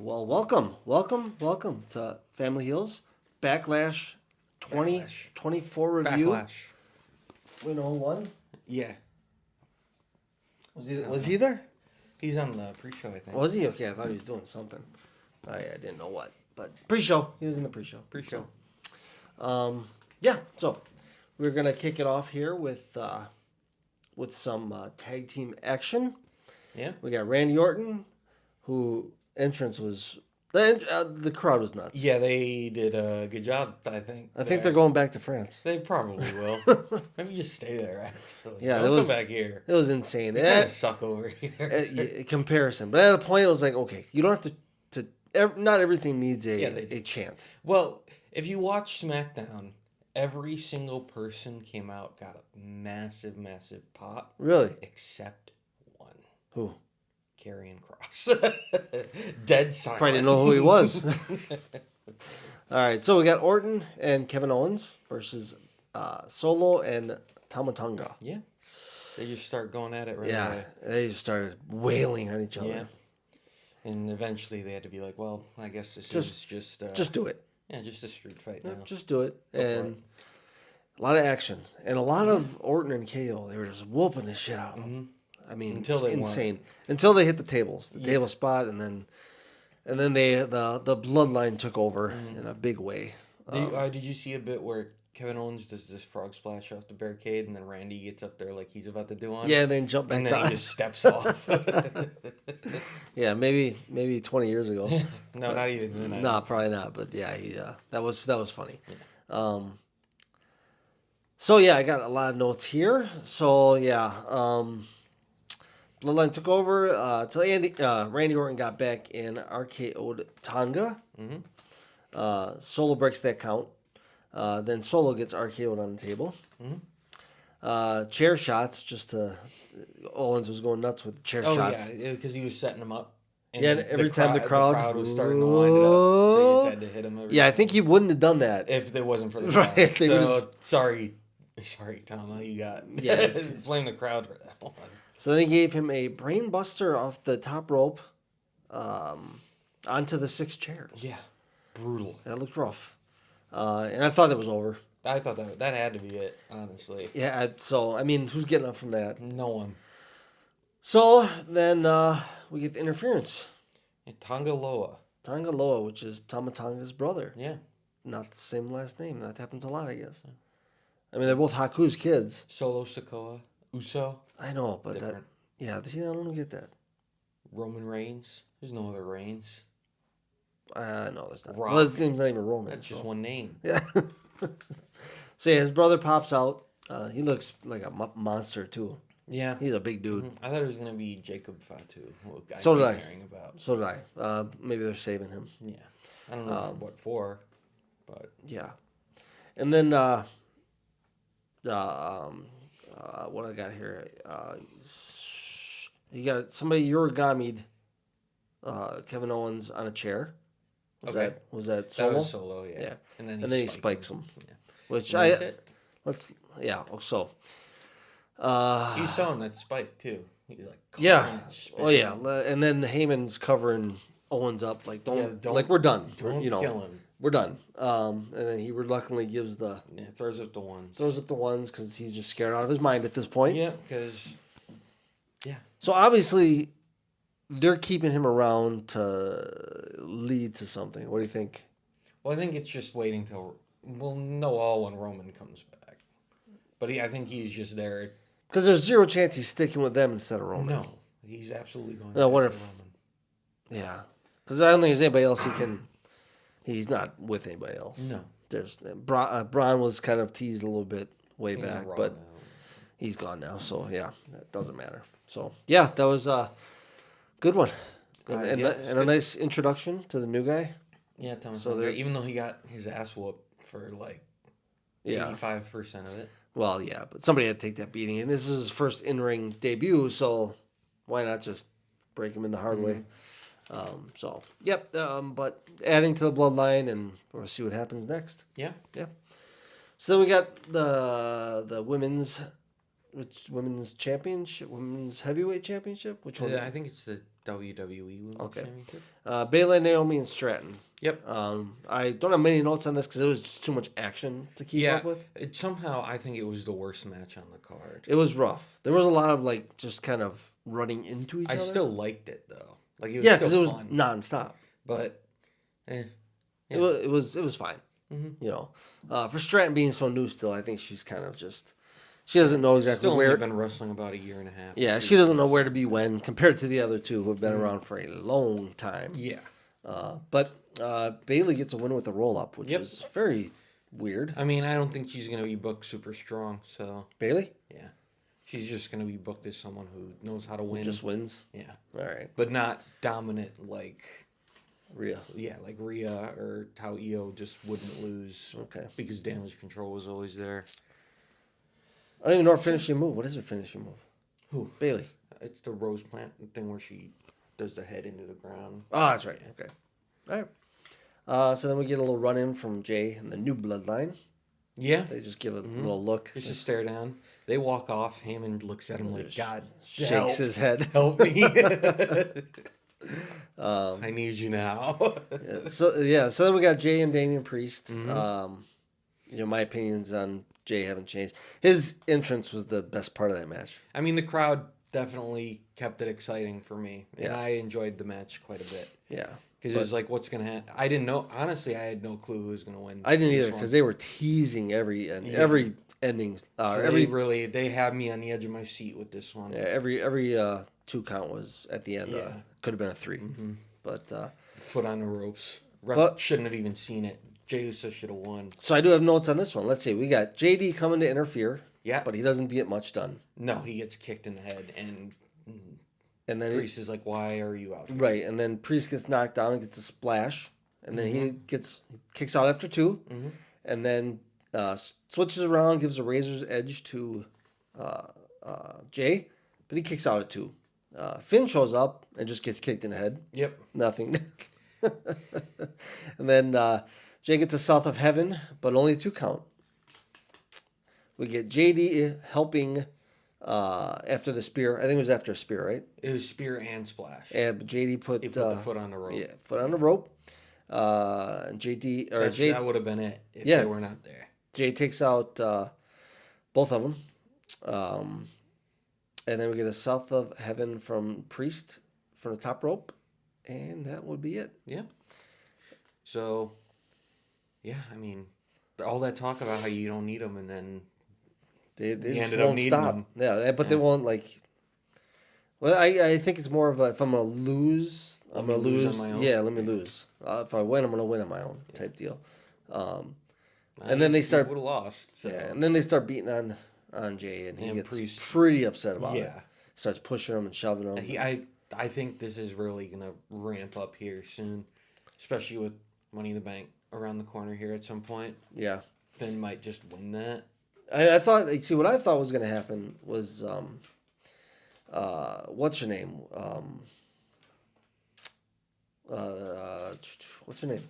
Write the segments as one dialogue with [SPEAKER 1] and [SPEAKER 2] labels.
[SPEAKER 1] Well, welcome to Family Heals Backlash
[SPEAKER 2] Backlash.
[SPEAKER 1] 2024 review.
[SPEAKER 2] Backlash.
[SPEAKER 1] We know one.
[SPEAKER 2] Yeah.
[SPEAKER 1] Was he there?
[SPEAKER 2] He's on the pre-show, I think.
[SPEAKER 1] Was he? Okay, I thought he was doing something. I didn't know what, but pre-show. He was in the pre-show.
[SPEAKER 2] Pre-show.
[SPEAKER 1] Yeah. So we're gonna kick it off here with some tag team action.
[SPEAKER 2] Yeah.
[SPEAKER 1] We got Randy Orton, who entrance was the crowd was nuts.
[SPEAKER 2] Yeah, they did a good job, I think.
[SPEAKER 1] I think they're going back to France.
[SPEAKER 2] They probably will. Maybe just stay there, actually.
[SPEAKER 1] Yeah,
[SPEAKER 2] Don't come back here.
[SPEAKER 1] It was insane.
[SPEAKER 2] We kind of suck over here.
[SPEAKER 1] Comparison, but at a point, it was like, okay, you don't have not everything needs a chant.
[SPEAKER 2] Well, if you watch SmackDown, every single person came out, got a massive, massive pop.
[SPEAKER 1] Really?
[SPEAKER 2] Except one.
[SPEAKER 1] Who?
[SPEAKER 2] Karrion Kross. Dead silent.
[SPEAKER 1] Probably didn't know who he was. All right, so we got Orton and Kevin Owens versus Solo and Tama Tonga.
[SPEAKER 2] Yeah. They just start going at it right
[SPEAKER 1] Yeah,
[SPEAKER 2] away.
[SPEAKER 1] they just started wailing on each other.
[SPEAKER 2] Yeah. And eventually they had to be like, well, I guess this is
[SPEAKER 1] Just do it.
[SPEAKER 2] Yeah, just a street fight
[SPEAKER 1] Yeah,
[SPEAKER 2] now.
[SPEAKER 1] just do it.
[SPEAKER 2] Go for
[SPEAKER 1] And
[SPEAKER 2] it.
[SPEAKER 1] a lot of action. And a lot of Orton and KO. They were just whooping the shit out of them. I mean,
[SPEAKER 2] Until they
[SPEAKER 1] insane. Until they hit the tables, table spot, and then the bloodline took over in a big way.
[SPEAKER 2] Did you see a bit where Kevin Owens does this frog splash off the barricade, and then Randy gets up there like he's about to do one?
[SPEAKER 1] Yeah, and then jump back
[SPEAKER 2] and then
[SPEAKER 1] down.
[SPEAKER 2] he just steps off.
[SPEAKER 1] Yeah, maybe 20 years ago.
[SPEAKER 2] No, not even.
[SPEAKER 1] No, probably not. But yeah, that was funny.
[SPEAKER 2] Yeah.
[SPEAKER 1] So yeah, I got a lot of notes here. So yeah, Bloodline took over till Randy Orton got back in RKO'd Tonga.
[SPEAKER 2] Mm-hmm.
[SPEAKER 1] Solo breaks that count. Then Solo gets RKO'd on the table.
[SPEAKER 2] Mm-hmm.
[SPEAKER 1] Chair shots. Owens was going nuts with chair shots.
[SPEAKER 2] Yeah, because he was setting them up. And
[SPEAKER 1] Yeah, and every time the crowd
[SPEAKER 2] was starting to wind it up, so you just had to hit him.
[SPEAKER 1] Yeah, I think he wouldn't have done that
[SPEAKER 2] if it wasn't for the
[SPEAKER 1] Right,
[SPEAKER 2] crowd.
[SPEAKER 1] they
[SPEAKER 2] So sorry, Tama, you got blame the crowd for that one.
[SPEAKER 1] So then he gave him a brain buster off the top rope onto the 6 chairs.
[SPEAKER 2] Yeah, brutal.
[SPEAKER 1] That looked rough. And I thought it was over.
[SPEAKER 2] I thought that had to be it, honestly.
[SPEAKER 1] Yeah, so, I mean, who's getting up from that?
[SPEAKER 2] No one.
[SPEAKER 1] So then we get the interference.
[SPEAKER 2] And Tonga Loa.
[SPEAKER 1] Tonga Loa, which is Tama Tonga's brother.
[SPEAKER 2] Yeah.
[SPEAKER 1] Not the same last name. That happens a lot, I guess. I mean, they're both Haku's kids.
[SPEAKER 2] Solo Sikoa. Uso.
[SPEAKER 1] I know, but
[SPEAKER 2] Different.
[SPEAKER 1] see, I don't get that.
[SPEAKER 2] Roman Reigns. There's no other Reigns.
[SPEAKER 1] No, there's not.
[SPEAKER 2] Rock.
[SPEAKER 1] Well, his name's not even Roman.
[SPEAKER 2] That's just one name.
[SPEAKER 1] Yeah. So yeah, his brother pops out. He looks like a monster too.
[SPEAKER 2] Yeah.
[SPEAKER 1] He's a big dude.
[SPEAKER 2] I thought it was gonna be Jacob Fatu.
[SPEAKER 1] So did I.
[SPEAKER 2] Hearing about.
[SPEAKER 1] So did I. Maybe they're saving him.
[SPEAKER 2] Yeah. I don't know what for, but
[SPEAKER 1] Yeah. And then what I got here? You got somebody origami'd Kevin Owens on a chair. Was
[SPEAKER 2] Okay.
[SPEAKER 1] that
[SPEAKER 2] that
[SPEAKER 1] Solo?
[SPEAKER 2] was Solo. Yeah.
[SPEAKER 1] Yeah.
[SPEAKER 2] And then
[SPEAKER 1] he spikes him.
[SPEAKER 2] Yeah.
[SPEAKER 1] Which
[SPEAKER 2] And that's it.
[SPEAKER 1] So.
[SPEAKER 2] You saw him that spike too. He like
[SPEAKER 1] Yeah.
[SPEAKER 2] coughing and spitting.
[SPEAKER 1] Oh yeah. And then Heyman's covering Owens up like don't
[SPEAKER 2] don't-
[SPEAKER 1] we're done.
[SPEAKER 2] Don't kill him.
[SPEAKER 1] We're done. And then he reluctantly gives
[SPEAKER 2] Yeah, throws up the ones.
[SPEAKER 1] the ones because he's just scared out of his mind at this point.
[SPEAKER 2] Yeah, because
[SPEAKER 1] So obviously, they're keeping him around to lead to something. What do you think?
[SPEAKER 2] well, I think it's just waiting till we'll know all when Roman comes back. But I think he's just there.
[SPEAKER 1] Because there's zero chance he's sticking with them instead of Roman.
[SPEAKER 2] No, he's absolutely going.
[SPEAKER 1] No, what
[SPEAKER 2] back
[SPEAKER 1] if-
[SPEAKER 2] to Roman.
[SPEAKER 1] Yeah. Because I don't think there's anybody else he can. He's not with anybody else.
[SPEAKER 2] No,
[SPEAKER 1] There's Braun was kind of teased a little bit way
[SPEAKER 2] He's
[SPEAKER 1] back,
[SPEAKER 2] Raw
[SPEAKER 1] but
[SPEAKER 2] now.
[SPEAKER 1] he's gone now. So yeah, that doesn't matter. So yeah, that was a good one, and
[SPEAKER 2] yeah, it's
[SPEAKER 1] a
[SPEAKER 2] good.
[SPEAKER 1] nice introduction to the new guy.
[SPEAKER 2] Yeah, Thomas.
[SPEAKER 1] So they're-
[SPEAKER 2] Even though he got his ass whooped for like
[SPEAKER 1] Yeah.
[SPEAKER 2] 85% of it.
[SPEAKER 1] Well, yeah, but somebody had to take that beating, and this is his first in-ring debut, so why not just break him in the hard way? So, yep. But adding to the bloodline, and we'll see what happens next.
[SPEAKER 2] Yeah.
[SPEAKER 1] Yeah. So then we got the women's championship, women's heavyweight championship. Which one?
[SPEAKER 2] I think it's the WWE Women's
[SPEAKER 1] Okay.
[SPEAKER 2] Championship.
[SPEAKER 1] Bayley, Naomi, and Stratton.
[SPEAKER 2] Yep.
[SPEAKER 1] I don't have many notes on this because it was just too much action to keep
[SPEAKER 2] Yeah.
[SPEAKER 1] up with.
[SPEAKER 2] Somehow, I think it was the worst match on the card.
[SPEAKER 1] It was rough. There was a lot of like just kind of running into each
[SPEAKER 2] I
[SPEAKER 1] other.
[SPEAKER 2] still liked it though. Like it was
[SPEAKER 1] Yeah, because it
[SPEAKER 2] still
[SPEAKER 1] was
[SPEAKER 2] fun.
[SPEAKER 1] nonstop.
[SPEAKER 2] But yeah.
[SPEAKER 1] It was fine.
[SPEAKER 2] Mm-hmm.
[SPEAKER 1] You know, for Stratton being so new still, I think she's kind of just she doesn't know exactly
[SPEAKER 2] Still
[SPEAKER 1] where.
[SPEAKER 2] only been wrestling about a year and a half.
[SPEAKER 1] Yeah, she doesn't know where to be when compared to the other two who have been around for a long time.
[SPEAKER 2] Yeah.
[SPEAKER 1] But Bailey gets a win with a roll up, which
[SPEAKER 2] Yep.
[SPEAKER 1] is very weird.
[SPEAKER 2] I mean, I don't think she's gonna be booked super strong. So
[SPEAKER 1] Bailey
[SPEAKER 2] yeah, she's just gonna be booked as someone who knows how to win.
[SPEAKER 1] just wins.
[SPEAKER 2] Yeah,
[SPEAKER 1] All right,
[SPEAKER 2] but not dominant like
[SPEAKER 1] Rhea.
[SPEAKER 2] yeah, like Rhea or how Io just wouldn't lose.
[SPEAKER 1] Okay.
[SPEAKER 2] Because damage control was always there.
[SPEAKER 1] I don't even know her finishing move. What is her finishing move?
[SPEAKER 2] Who?
[SPEAKER 1] Bailey.
[SPEAKER 2] It's the rose plant thing where she does the head into the ground.
[SPEAKER 1] Oh, that's right. Okay. All right. So then we get a little run in from Jay and the new bloodline.
[SPEAKER 2] Yeah.
[SPEAKER 1] They just give a little look.
[SPEAKER 2] Just a stare down. They walk off. Heyman looks at him like, God,
[SPEAKER 1] Shakes his head.
[SPEAKER 2] help me. I need you now.
[SPEAKER 1] So then we got Jay and Damian Priest. My opinions on Jay haven't changed. His entrance was the best part of that match.
[SPEAKER 2] I mean, the crowd definitely kept it exciting for me. And
[SPEAKER 1] Yeah.
[SPEAKER 2] I enjoyed the match quite a bit.
[SPEAKER 1] Yeah.
[SPEAKER 2] Because it was like, what's going to happen? I didn't know. Honestly, I had no clue who was going to win.
[SPEAKER 1] I didn't
[SPEAKER 2] this
[SPEAKER 1] either
[SPEAKER 2] one.
[SPEAKER 1] because they were teasing every ending.
[SPEAKER 2] So they had me on the edge of my seat with this one.
[SPEAKER 1] Every 2 count was at the end.
[SPEAKER 2] Yeah.
[SPEAKER 1] Could have been a 3, but
[SPEAKER 2] Foot on the ropes. Ref
[SPEAKER 1] But-
[SPEAKER 2] shouldn't have even seen it. Jey Uso should have won.
[SPEAKER 1] so I do have notes on this one. Let's see. We got JD coming to interfere.
[SPEAKER 2] Yeah.
[SPEAKER 1] But he doesn't get much done.
[SPEAKER 2] No, he gets kicked in the head, and
[SPEAKER 1] And then
[SPEAKER 2] Priest is like, "Why are you out here?"
[SPEAKER 1] right, and then Priest gets knocked down and gets a splash, and then he kicks out after 2, and then switches around, gives a razor's edge to Jay, but he kicks out at 2. Finn shows up and just gets kicked in the head.
[SPEAKER 2] Yep.
[SPEAKER 1] Nothing. And then Jay gets a South of Heaven, but only a 2 count. We get JD helping after the spear. I think it was after a spear, right?
[SPEAKER 2] It was spear and splash.
[SPEAKER 1] Yeah, but JD put,
[SPEAKER 2] He put the foot on the rope.
[SPEAKER 1] Yeah, foot on the rope. JD or Jay.
[SPEAKER 2] That would have been it if
[SPEAKER 1] Yeah.
[SPEAKER 2] they were not there.
[SPEAKER 1] Jay takes out both of them. And then we get a South of Heaven from Priest from the top rope. And that would be it.
[SPEAKER 2] Yeah. So, yeah, I mean, all that talk about how you don't need them, and then
[SPEAKER 1] They just
[SPEAKER 2] ended up
[SPEAKER 1] won't
[SPEAKER 2] needing
[SPEAKER 1] stop.
[SPEAKER 2] them.
[SPEAKER 1] Yeah, but they won't like. Well, I think it's more of a if I'm gonna lose, I'm gonna
[SPEAKER 2] lose
[SPEAKER 1] lose.
[SPEAKER 2] on my own.
[SPEAKER 1] Yeah, let me lose. If I win, I'm gonna win on my own type deal. And
[SPEAKER 2] I
[SPEAKER 1] then they start.
[SPEAKER 2] would have lost. So.
[SPEAKER 1] Yeah, and then they start beating on Jay, and he
[SPEAKER 2] And
[SPEAKER 1] gets
[SPEAKER 2] Priest.
[SPEAKER 1] pretty upset about it.
[SPEAKER 2] Yeah.
[SPEAKER 1] Starts pushing him and shoving him.
[SPEAKER 2] I think this is really gonna ramp up here soon, especially with Money in the Bank around the corner here at some point.
[SPEAKER 1] Yeah.
[SPEAKER 2] Finn might just win that.
[SPEAKER 1] I thought. See, what I thought was gonna happen was, what's her name? What's her name?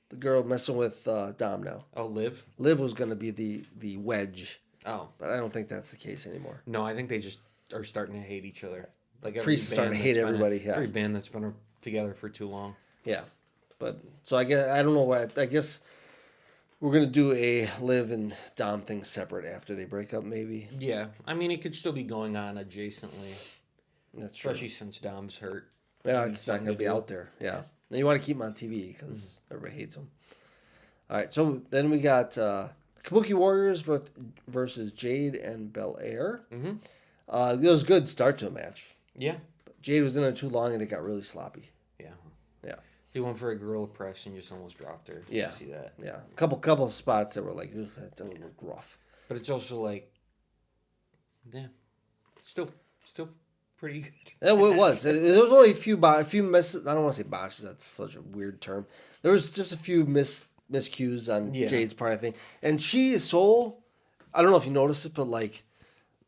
[SPEAKER 1] The girl messing with Dom now.
[SPEAKER 2] Oh, Liv?
[SPEAKER 1] Liv was gonna be the wedge,
[SPEAKER 2] Oh.
[SPEAKER 1] but I don't think that's the case anymore.
[SPEAKER 2] No, I think they just are starting to hate each other. Like every
[SPEAKER 1] Priest is starting to
[SPEAKER 2] band
[SPEAKER 1] hate
[SPEAKER 2] that's been
[SPEAKER 1] everybody, yeah.
[SPEAKER 2] Every band that's been together for too long.
[SPEAKER 1] Yeah, but so I guess I don't know what I guess we're gonna do a Liv and Dom thing separate after they break up, maybe.
[SPEAKER 2] Yeah, I mean it could still be going on adjacently,
[SPEAKER 1] That's true.
[SPEAKER 2] especially since Dom's hurt.
[SPEAKER 1] Yeah,
[SPEAKER 2] Need
[SPEAKER 1] it's not
[SPEAKER 2] something
[SPEAKER 1] gonna
[SPEAKER 2] to
[SPEAKER 1] be
[SPEAKER 2] do.
[SPEAKER 1] out there. Yeah, and you want to keep him on TV because everybody hates him. All right, so then we got Kabuki Warriors versus Jade and Belair.
[SPEAKER 2] Mm-hmm.
[SPEAKER 1] It was a good start to a match.
[SPEAKER 2] Yeah,
[SPEAKER 1] Jade was in there too long and it got really sloppy.
[SPEAKER 2] yeah.
[SPEAKER 1] Yeah.
[SPEAKER 2] He went for a gorilla press and just almost dropped her. Did
[SPEAKER 1] Yeah.
[SPEAKER 2] you see that?
[SPEAKER 1] Yeah, couple of spots that were like, "Oof, that looked rough."
[SPEAKER 2] But it's also like, yeah, still pretty good.
[SPEAKER 1] It was. There was only a few misses. I don't want to say botches. That's such a weird term. There was just a few miscues on
[SPEAKER 2] Yeah.
[SPEAKER 1] Jade's part, I think. And she is so. I don't know if you noticed it, but like,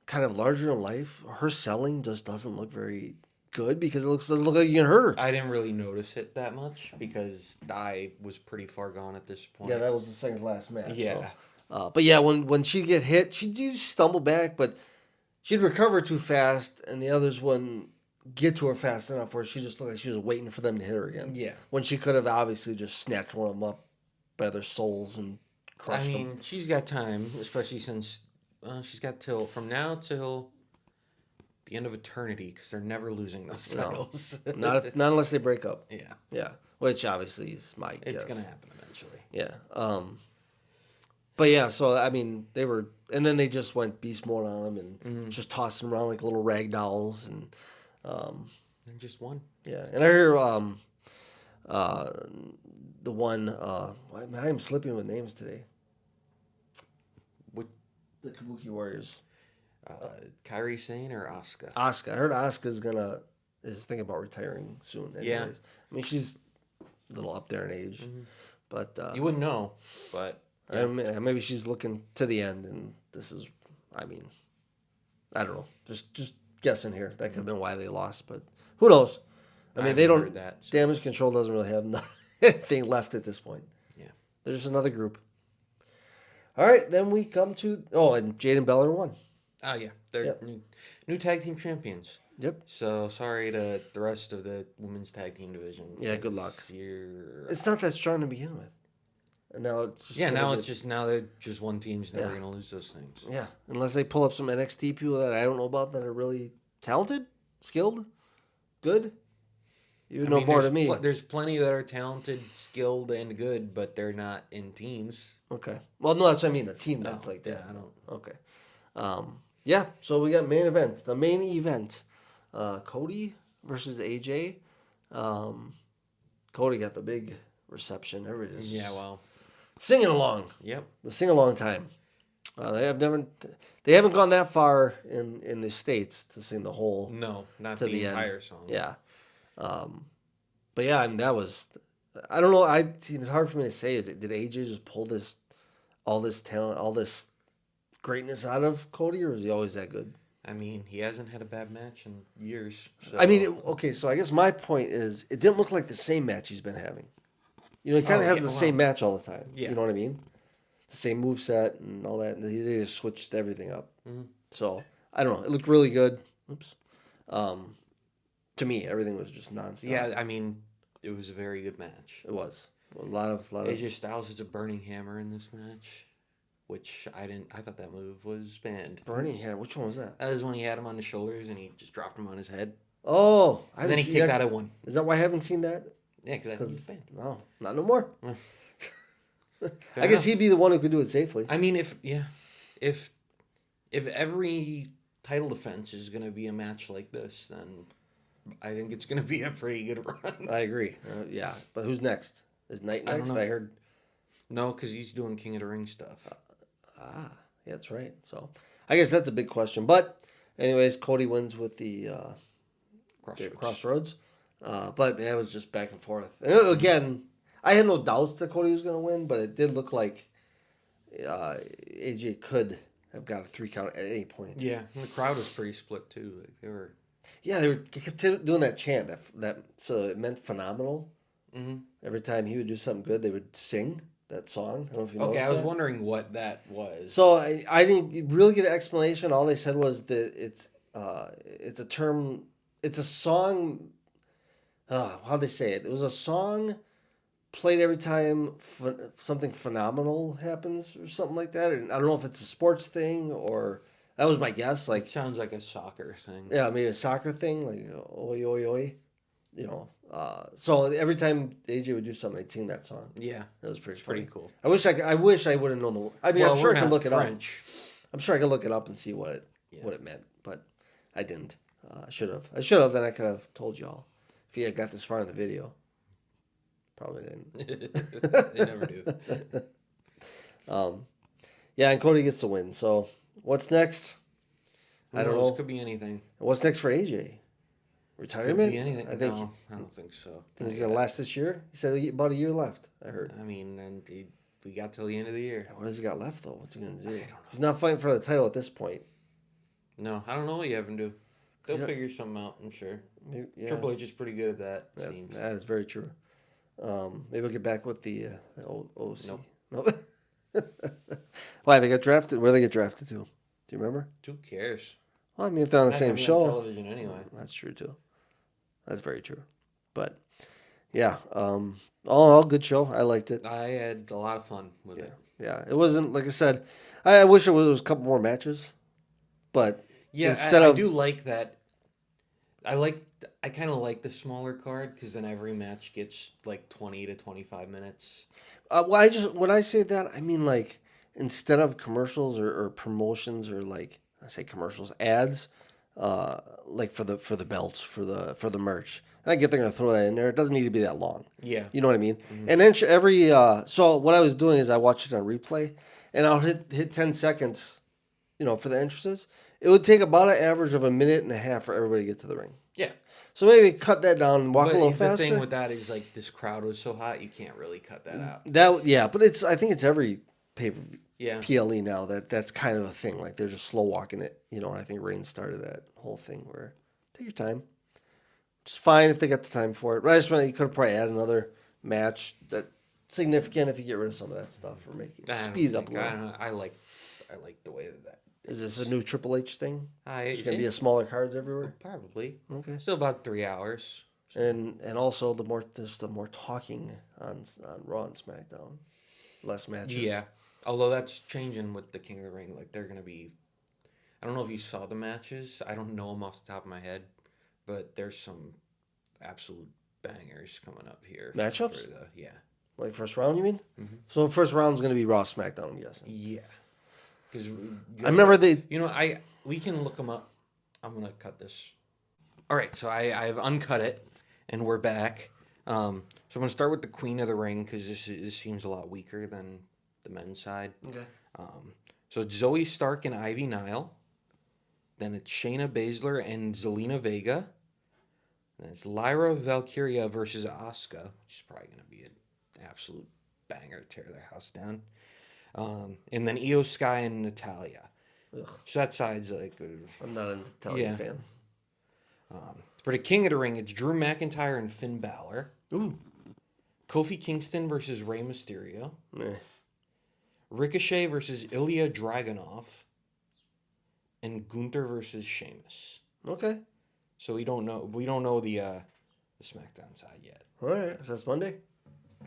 [SPEAKER 1] kind of larger than life. Her selling just doesn't look very good because doesn't look like you can hurt her.
[SPEAKER 2] I didn't really notice it that much because I was pretty far gone at this point.
[SPEAKER 1] Yeah, that was the second to last match.
[SPEAKER 2] Yeah.
[SPEAKER 1] So. But yeah, when she'd get hit, she'd stumble back, but she'd recover too fast, and the others wouldn't get to her fast enough where she just looked like she was waiting for them to hit her again.
[SPEAKER 2] Yeah.
[SPEAKER 1] When she could have obviously just snatched one of them up by their souls and
[SPEAKER 2] I
[SPEAKER 1] crushed them.
[SPEAKER 2] mean, she's got time, especially since she's got till from now till the end of eternity because they're never losing those
[SPEAKER 1] No,
[SPEAKER 2] titles.
[SPEAKER 1] not unless they break up.
[SPEAKER 2] Yeah,
[SPEAKER 1] Yeah, which obviously is my
[SPEAKER 2] it's
[SPEAKER 1] guess.
[SPEAKER 2] gonna happen eventually.
[SPEAKER 1] Yeah. But yeah, so I mean, they were, and then they just went beast mode on them and just tossed them around like little rag dolls, and
[SPEAKER 2] And just one.
[SPEAKER 1] yeah. And I hear uh, the one I'm slipping with names today.
[SPEAKER 2] What?
[SPEAKER 1] The Kabuki Warriors.
[SPEAKER 2] Kairi Sane or Asuka?
[SPEAKER 1] Asuka. I heard Asuka's is thinking about retiring soon. Anyways.
[SPEAKER 2] Yeah.
[SPEAKER 1] I mean, she's a little up there in age, but
[SPEAKER 2] You wouldn't know, but
[SPEAKER 1] maybe she's looking to the end, and this is, I mean, I don't know. Just guessing here. That could have been why they lost, but who knows? I mean, they
[SPEAKER 2] haven't
[SPEAKER 1] don't.
[SPEAKER 2] heard that, so-
[SPEAKER 1] Damage Control doesn't really have anything left at this point.
[SPEAKER 2] Yeah.
[SPEAKER 1] They're just another group. All right, then we come to and Jade and Beller won.
[SPEAKER 2] Oh yeah, they're
[SPEAKER 1] Yep.
[SPEAKER 2] new tag team champions.
[SPEAKER 1] Yep.
[SPEAKER 2] So sorry to the rest of the women's tag team division.
[SPEAKER 1] Yeah, good luck.
[SPEAKER 2] You're...
[SPEAKER 1] It's not that strong to begin with. And now it's just
[SPEAKER 2] now they're just one team's never
[SPEAKER 1] Yeah.
[SPEAKER 2] gonna lose those things.
[SPEAKER 1] yeah, unless they pull up some NXT people that I don't know about that are really talented, skilled, good. You know more than me.
[SPEAKER 2] There's plenty that are talented, skilled, and good, but they're not in teams.
[SPEAKER 1] Okay. Well, no, that's what I mean. A team that's like that.
[SPEAKER 2] Yeah, I don't.
[SPEAKER 1] Okay. Yeah. So we got main event. The main event, Cody versus AJ. Cody got the big reception. Everybody's
[SPEAKER 2] Yeah, well,
[SPEAKER 1] singing along.
[SPEAKER 2] yep.
[SPEAKER 1] The sing along time. They haven't gone that far in the States to sing the whole
[SPEAKER 2] No, not
[SPEAKER 1] to
[SPEAKER 2] the
[SPEAKER 1] the
[SPEAKER 2] entire
[SPEAKER 1] end.
[SPEAKER 2] song.
[SPEAKER 1] Yeah. But yeah, I mean that was. I don't know. It's hard for me to say. Did AJ just pull all this talent, all this greatness out of Cody, or is he always that good?
[SPEAKER 2] I mean, he hasn't had a bad match in years. So.
[SPEAKER 1] I mean, okay. So I guess my point is, it didn't look like the same match he's been having. You know, he kind of has the same match all the time.
[SPEAKER 2] Yeah.
[SPEAKER 1] You know what I mean? The same moveset and all that. And they just switched everything up.
[SPEAKER 2] Mm-hmm.
[SPEAKER 1] So I don't know. It looked really good. Oops. To me, everything was just nonstop.
[SPEAKER 2] Yeah, I mean, it was a very good match.
[SPEAKER 1] It was a lot of.
[SPEAKER 2] AJ Styles has a burning hammer in this match, which I didn't. I thought that move was banned.
[SPEAKER 1] Burning Hand. Which one was that?
[SPEAKER 2] That was when he had him on the shoulders and he just dropped him on his head.
[SPEAKER 1] Oh,
[SPEAKER 2] And then he kicked out of one.
[SPEAKER 1] Is that why I haven't seen that?
[SPEAKER 2] Yeah, because I think it's banned.
[SPEAKER 1] No, not no more.
[SPEAKER 2] Fair
[SPEAKER 1] I guess
[SPEAKER 2] enough.
[SPEAKER 1] he'd be the one who could do it safely.
[SPEAKER 2] I mean, if every title defense is gonna be a match like this, then I think it's gonna be a pretty good run.
[SPEAKER 1] I agree. Yeah, but who's next? Is Knight
[SPEAKER 2] I don't
[SPEAKER 1] next?
[SPEAKER 2] know.
[SPEAKER 1] I heard.
[SPEAKER 2] No, because he's doing King of the Ring stuff.
[SPEAKER 1] Yeah, that's right. So I guess that's a big question. But anyways, Cody wins with the Crossroads. But man, it was just back and forth. And again, I had no doubts that Cody was going to win, but it did look like AJ could have got a 3 count at any point.
[SPEAKER 2] Yeah, and the crowd was pretty split too. Like they were.
[SPEAKER 1] Yeah, they kept doing that chant. So it meant phenomenal.
[SPEAKER 2] Mm-hmm.
[SPEAKER 1] Every time he would do something good, they would sing that song. I don't know if you
[SPEAKER 2] Okay,
[SPEAKER 1] noticed
[SPEAKER 2] I was
[SPEAKER 1] that.
[SPEAKER 2] wondering what that was.
[SPEAKER 1] So I didn't really get an explanation. All they said was that it's a term. It's a song. How'd they say it? It was a song played every time something phenomenal happens or something like that. And I don't know if it's a sports thing or that was my guess. Like
[SPEAKER 2] It sounds like a soccer thing.
[SPEAKER 1] yeah, maybe a soccer thing, like oi oi oi. You know. So every time AJ would do something, they'd sing that song.
[SPEAKER 2] Yeah,
[SPEAKER 1] That was pretty funny.
[SPEAKER 2] pretty cool.
[SPEAKER 1] I wish I would have known the. I mean,
[SPEAKER 2] Well,
[SPEAKER 1] I'm sure
[SPEAKER 2] we're
[SPEAKER 1] I could
[SPEAKER 2] not
[SPEAKER 1] look it up.
[SPEAKER 2] French.
[SPEAKER 1] I'm sure I could look it up and see what it meant, but I didn't. I should have. Then I could have told y'all if you had got this far in the video. Probably didn't.
[SPEAKER 2] They never do.
[SPEAKER 1] Yeah, and Cody gets the win. So what's next? I don't
[SPEAKER 2] Who knows?
[SPEAKER 1] know.
[SPEAKER 2] Could be anything.
[SPEAKER 1] What's next for AJ? Retirement?
[SPEAKER 2] Could be anything.
[SPEAKER 1] I think
[SPEAKER 2] No, I don't think so.
[SPEAKER 1] he's gonna last this year. He said about a year left. I heard.
[SPEAKER 2] I mean, we got till the end of the year.
[SPEAKER 1] What has he got left though? What's he gonna do?
[SPEAKER 2] I don't know.
[SPEAKER 1] He's not fighting for the title at this point.
[SPEAKER 2] No, I don't know what you have him do. They'll
[SPEAKER 1] Yeah.
[SPEAKER 2] figure something out, I'm sure.
[SPEAKER 1] Maybe, yeah.
[SPEAKER 2] Triple H is pretty good at that, it
[SPEAKER 1] Yeah,
[SPEAKER 2] seems.
[SPEAKER 1] that is very true. Maybe we'll get back with the OC.
[SPEAKER 2] Nope.
[SPEAKER 1] No. Why they got drafted? Where they get drafted to? Do you remember?
[SPEAKER 2] Who cares?
[SPEAKER 1] Well, I mean, if they're on the
[SPEAKER 2] Not
[SPEAKER 1] same
[SPEAKER 2] having it on
[SPEAKER 1] show,
[SPEAKER 2] television anyway.
[SPEAKER 1] that's true too. That's very true. But yeah, all in all, good show. I liked it.
[SPEAKER 2] I had a lot of fun with
[SPEAKER 1] Yeah,
[SPEAKER 2] it.
[SPEAKER 1] yeah. It wasn't like I said. I wish it was a couple more matches, but
[SPEAKER 2] Yeah,
[SPEAKER 1] instead
[SPEAKER 2] I
[SPEAKER 1] of
[SPEAKER 2] do like that. I kind of like the smaller card because then every match gets like 20 to 25 minutes.
[SPEAKER 1] well, I just when I say that, I mean like instead of commercials or promotions or like I say commercials, ads, like for the belts for the merch. And I get they're gonna throw that in there. It doesn't need to be that long.
[SPEAKER 2] Yeah.
[SPEAKER 1] You know what I mean?
[SPEAKER 2] Hmm.
[SPEAKER 1] And then every so what I was doing is I watched it on replay, and I'll hit 10 seconds, for the entrances. It would take about an average of a minute and a half for everybody to get to the ring.
[SPEAKER 2] Yeah.
[SPEAKER 1] So maybe cut that down and walk a
[SPEAKER 2] But
[SPEAKER 1] little
[SPEAKER 2] the thing
[SPEAKER 1] faster.
[SPEAKER 2] with that is like this crowd was so hot, you can't really cut that out.
[SPEAKER 1] That yeah, but I think it's every pay per
[SPEAKER 2] Yeah.
[SPEAKER 1] PLE now that's kind of a thing. Like they're just slow walking it, and I think Reigns started that whole thing where take your time. It's fine if they got the time for it. But I just meant you could have probably add another match that significant if you get rid of some of that stuff or make it
[SPEAKER 2] I
[SPEAKER 1] speed it
[SPEAKER 2] don't
[SPEAKER 1] up a
[SPEAKER 2] think, I
[SPEAKER 1] little.
[SPEAKER 2] don't know. I like the way that
[SPEAKER 1] Is this a new Triple H thing? There's gonna be a
[SPEAKER 2] it's
[SPEAKER 1] smaller cards everywhere.
[SPEAKER 2] probably
[SPEAKER 1] Okay.
[SPEAKER 2] still about 3 hours.
[SPEAKER 1] And also there's the more talking on Raw and SmackDown, less matches.
[SPEAKER 2] Yeah. Although that's changing with the King of the Ring. Like they're gonna be. I don't know if you saw the matches. I don't know them off the top of my head, but there's some absolute bangers coming up here.
[SPEAKER 1] Matchups?
[SPEAKER 2] Yeah.
[SPEAKER 1] Like first round, you mean?
[SPEAKER 2] Mm-hmm.
[SPEAKER 1] So first round's gonna be Raw SmackDown, I'm guessing.
[SPEAKER 2] Yeah. Because
[SPEAKER 1] I remember they.
[SPEAKER 2] we can look them up. I'm gonna cut this. All right, so I've uncut it, and we're back. So I'm gonna start with the Queen of the Ring because this seems a lot weaker than the men's side.
[SPEAKER 1] Okay.
[SPEAKER 2] So it's Zoe Stark and Ivy Nile. Then it's Shayna Baszler and Zelina Vega. Then it's Lyra Valkyria versus Asuka, which is probably gonna be an absolute banger to tear their house down. And then Io Sky and Natalia.
[SPEAKER 1] Ugh,
[SPEAKER 2] So that side's like,
[SPEAKER 1] I'm not an Italian
[SPEAKER 2] Yeah.
[SPEAKER 1] fan.
[SPEAKER 2] for the King of the Ring, it's Drew McIntyre and Finn Balor.
[SPEAKER 1] Ooh.
[SPEAKER 2] Kofi Kingston versus Rey Mysterio.
[SPEAKER 1] Eh.
[SPEAKER 2] Ricochet versus Ilya Dragunov. And Gunther versus Sheamus.
[SPEAKER 1] Okay.
[SPEAKER 2] So we don't know the SmackDown side yet.
[SPEAKER 1] All right. So that's Monday.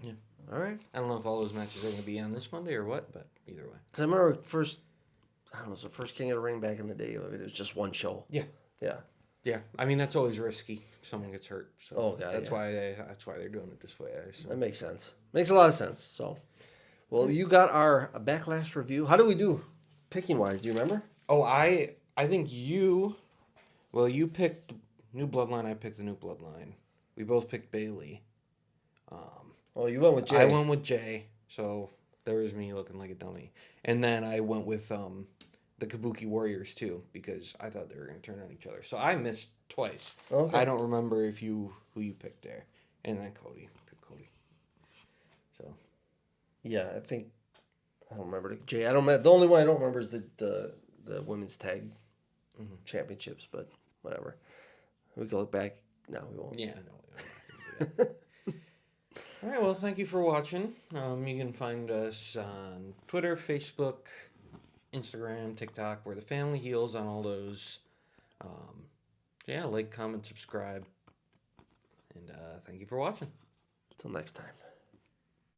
[SPEAKER 2] Yeah.
[SPEAKER 1] All right.
[SPEAKER 2] I don't know if all those matches are going to be on this Monday or what, but either way.
[SPEAKER 1] Because I remember first. I don't know. It was the first King of the Ring back in the day. It was just one show.
[SPEAKER 2] Yeah.
[SPEAKER 1] Yeah.
[SPEAKER 2] Yeah, I mean that's always risky. If someone gets hurt, so
[SPEAKER 1] Oh, God,
[SPEAKER 2] that's
[SPEAKER 1] yeah.
[SPEAKER 2] why they're doing it this way. I assume.
[SPEAKER 1] That makes sense. Makes a lot of sense. So, well, you got our Backlash review. How did we do, picking wise? Do you remember?
[SPEAKER 2] Oh, I think you picked New Bloodline. I picked the New Bloodline. We both picked Bailey.
[SPEAKER 1] Oh, you went with Jay.
[SPEAKER 2] I went with Jay, so there was me looking like a dummy. And then I went with the Kabuki Warriors too because I thought they were going to turn on each other. So I missed twice.
[SPEAKER 1] Okay.
[SPEAKER 2] I don't remember who you picked there. And then Cody picked Cody. So
[SPEAKER 1] Yeah, I think I don't remember Jay. I don't. The only one I don't remember is the women's tag championships. But whatever. We can look back. No, we won't.
[SPEAKER 2] yeah, no. We don't have to do that. All right, well, thank you for watching. You can find us on Twitter, Facebook, Instagram, TikTok. We're the Family Heels on all those. Yeah, like, comment, subscribe. And thank you for watching.
[SPEAKER 1] Until next time.